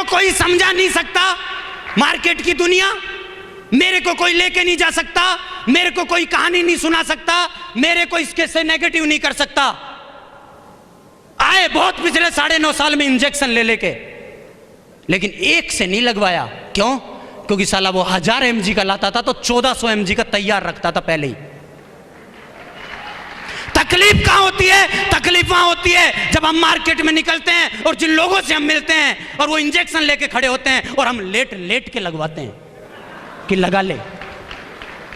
कोई समझा नहीं सकता, मार्केट की दुनिया, मेरे को कोई लेके नहीं जा सकता, मेरे को कोई कहानी नहीं सुना सकता, मेरे को इसके से नेगेटिव नहीं कर सकता। आए बहुत पिछले 9.5 साल में इंजेक्शन ले लेके, लेकिन एक से नहीं लगवाया। क्यों? क्योंकि साला वो 1000 mg का लाता था तो 1400 mg का तैयार रखता था पहले ही। तकलीफ कहां होती है? तकलीफ वहां होती है जब हम मार्केट में निकलते हैं और जिन लोगों से हम मिलते हैं और वो इंजेक्शन लेके खड़े होते हैं और हम लेट लेट के लगवाते हैं कि लगा ले।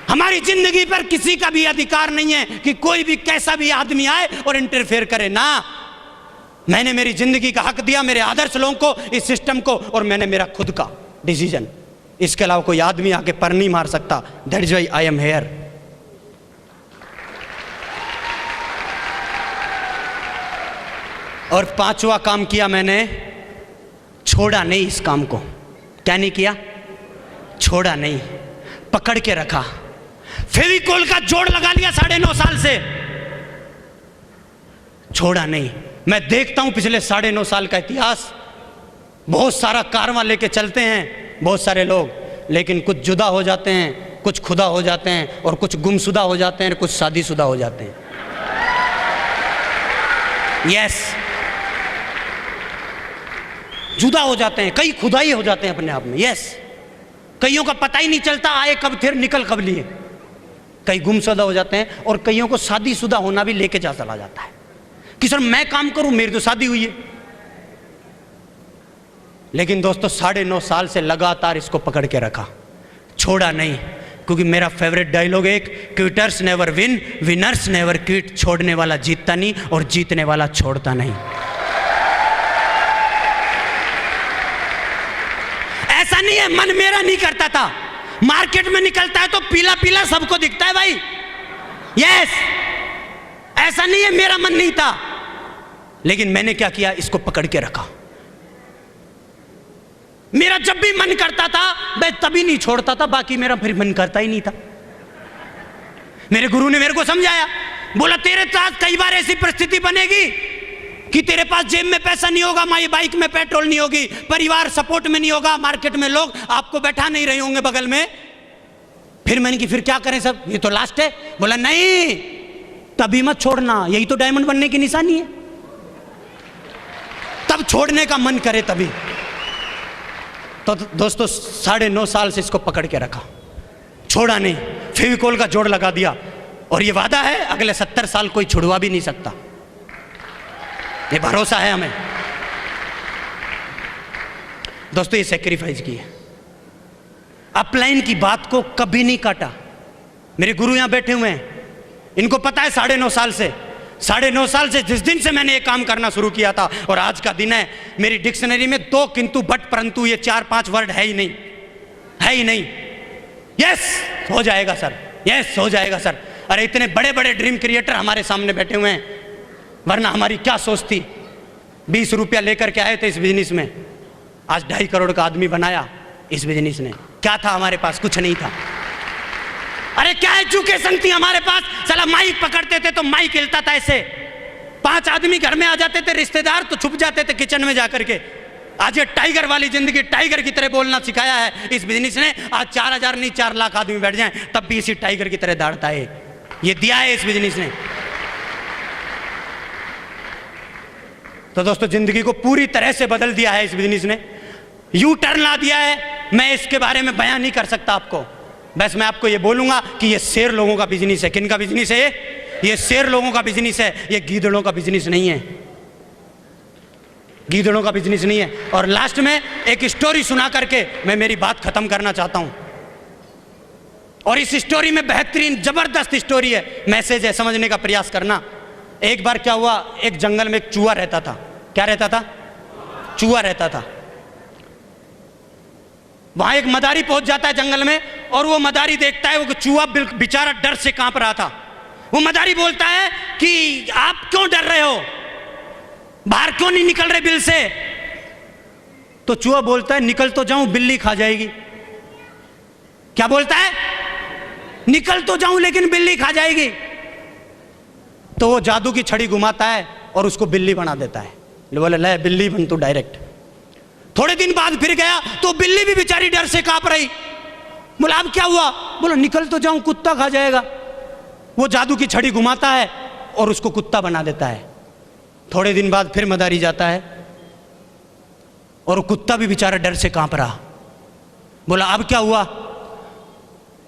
हमारी जिंदगी पर किसी का भी अधिकार नहीं है कि कोई भी कैसा भी आदमी आए और इंटरफेयर करे ना। मैंने मेरी जिंदगी का हक दिया मेरे आदर्श लोगों को, इस सिस्टम को, और मैंने मेरा खुद का डिसीजन, इसके अलावा कोई आदमी आके पर नहीं मार सकता। That is why I am here. और 5वां काम किया मैंने, छोड़ा नहीं इस काम को। क्या नहीं किया? छोड़ा नहीं, पकड़ के रखा। फेविकोल का जोड़ लगा लिया 9.5 साल से, छोड़ा नहीं। मैं देखता हूं पिछले 9.5 साल का इतिहास, बहुत सारा कारवां लेके चलते हैं बहुत सारे लोग, लेकिन कुछ जुदा हो जाते हैं, कुछ खुदा हो जाते हैं, और कुछ गुमशुदा हो जाते हैं, कुछ शादीशुदा हो जाते हैं। यस, जुदा हो जाते हैं, कई खुदाई हो जाते हैं अपने आप में। यस, कईयों का पता ही नहीं चलता आए कब थे निकल कब लिए। कई गुमशुदा हो जाते हैं और कईयों को शादीशुदा होना भी लेके जा चला जाता है कि सर मैं काम करूं, मेरी तो शादी हुई है। लेकिन दोस्तों 9.5 साल से लगातार इसको पकड़ के रखा, छोड़ा नहीं। क्योंकि मेरा फेवरेट डायलॉग एक, quitters never win, winners never quit. छोड़ने वाला जीतता नहीं और जीतने वाला छोड़ता नहीं। ऐसा नहीं है मन मेरा नहीं करता था, मार्केट में निकलता है तो पीला पीला सबको दिखता है भाई। यस, ऐसा नहीं है मेरा मन नहीं था, लेकिन मैंने क्या किया, इसको पकड़ के रखा। मेरा जब भी मन करता था मैं तभी नहीं छोड़ता था, बाकी मेरा फिर मन करता ही नहीं था। मेरे गुरु ने मेरे को समझाया, बोला तेरे साथ कई बार ऐसी परिस्थिति बनेगी कि तेरे पास जेब में पैसा नहीं होगा, माई बाइक में पेट्रोल नहीं होगी, परिवार सपोर्ट में नहीं होगा, मार्केट में लोग आपको बैठा नहीं रहे होंगे बगल में। फिर मैंने कि फिर क्या करें सब, ये तो लास्ट है। बोला नहीं, तभी मत छोड़ना, यही तो डायमंड बनने की निशानी है। तब छोड़ने का मन करे तभी। तो दोस्तों 9.5 साल से इसको पकड़ के रखा, छोड़ा नहीं, फेविकोल का जोड़ लगा दिया, और ये वादा है अगले 70 साल कोई छुड़वा भी नहीं सकता। ये भरोसा है हमें। दोस्तों ये सैक्रिफाइस की है, अपलाइन की बात को कभी नहीं काटा। मेरे गुरु यहां बैठे हुए हैं, इनको पता है 9.5 साल से जिस दिन से मैंने ये काम करना शुरू किया था और आज का दिन है, मेरी डिक्शनरी में 2 किंतु बट परंतु ये 4-5 वर्ड है ही नहीं, है ही नहीं। यस हो जाएगा सर, यस हो जाएगा सर। अरे इतने बड़े बड़े ड्रीम क्रिएटर हमारे सामने बैठे हुए हैं, वरना हमारी क्या सोच थी। 20 रुपया लेकर के आए थे इस बिजनेस में, आज 2.5 करोड़ का आदमी बनाया इस बिजनेस ने। क्या था हमारे पास? कुछ नहीं था। अरे क्या एजुकेशन थी हमारे पास? साला माइक पकड़ते थे तो माइक हिलता था ऐसे, 5 आदमी घर में आ जाते थे रिश्तेदार तो छुप जाते थे किचन में जाकर के। आज ये टाइगर वाली जिंदगी, टाइगर की तरह बोलना सिखाया है इस बिजनेस ने। आज 4000 नहीं 4 लाख आदमी बैठ जाएं तब भी इसी टाइगर की तरह दौड़ता है, ये दिया है इस बिजनेस ने। तो दोस्तों जिंदगी को पूरी तरह से बदल दिया है इस बिजनेस ने, यू टर्न ला दिया है। मैं इसके बारे में बयान नहीं कर सकता आपको, बस मैं आपको ये बोलूंगा कि ये शेर लोगों का बिजनेस है। किन का बिजनेस है ये शेर लोगों का बिजनेस है, ये गीदड़ों का बिजनेस नहीं है, गीदड़ों का बिजनेस नहीं है। और लास्ट में एक स्टोरी सुना करके मैं मेरी बात खत्म करना चाहता हूं, और इस स्टोरी में बेहतरीन जबरदस्त स्टोरी है, मैसेज है, समझने का प्रयास करना। एक बार क्या हुआ, एक जंगल में एक चूहा रहता था। क्या रहता था? चूहा रहता था। वहां एक मदारी पहुंच जाता है जंगल में, और वो मदारी देखता है वो चूहा बेचारा डर से कांप रहा था। वो मदारी बोलता है कि आप क्यों डर रहे हो, बाहर क्यों नहीं निकल रहे बिल से? तो चूहा बोलता है निकल तो जाऊं बिल्ली खा जाएगी। क्या बोलता है? निकल तो जाऊं लेकिन बिल्ली खा जाएगी। तो वो जादू की छड़ी घुमाता है और उसको बिल्ली बना देता है। बोले ले बिल्ली बन तू डायरेक्ट। थोड़े दिन बाद फिर गया तो बिल्ली भी बेचारी डर से कांप रही। बोला अब क्या हुआ? बोला निकल तो जाऊं, कुत्ता खा जाएगा। वो जादू की छड़ी घुमाता है और उसको कुत्ता बना देता है। थोड़े दिन बाद फिर मदारी जाता है और कुत्ता भी बेचारा डर से कांप रहा। बोला अब क्या हुआ?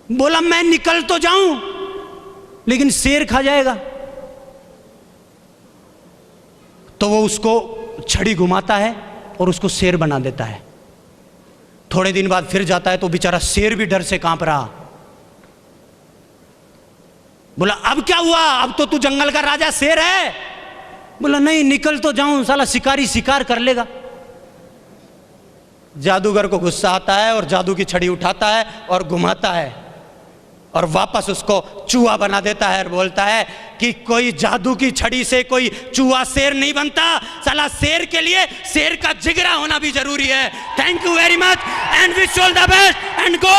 बोला मैं निकल तो जाऊं लेकिन शेर खा जाएगा। तो वो उसको छड़ी घुमाता है और उसको शेर बना देता है। थोड़े दिन बाद फिर जाता है तो बेचारा शेर भी डर से कांप रहा। बोला अब क्या हुआ? अब तो तू जंगल का राजा शेर है। बोला नहीं, निकल तो जाऊं, साला शिकारी शिकार कर लेगा। जादूगर को गुस्सा आता है और जादू की छड़ी उठाता है और घुमाता है और वापस उसको चूहा बना देता है और बोलता है कि कोई जादू की छड़ी से कोई चूहा शेर नहीं बनता, साला शेर के लिए शेर का जिगरा होना भी जरूरी है। Thank you very much and wish all the best and go.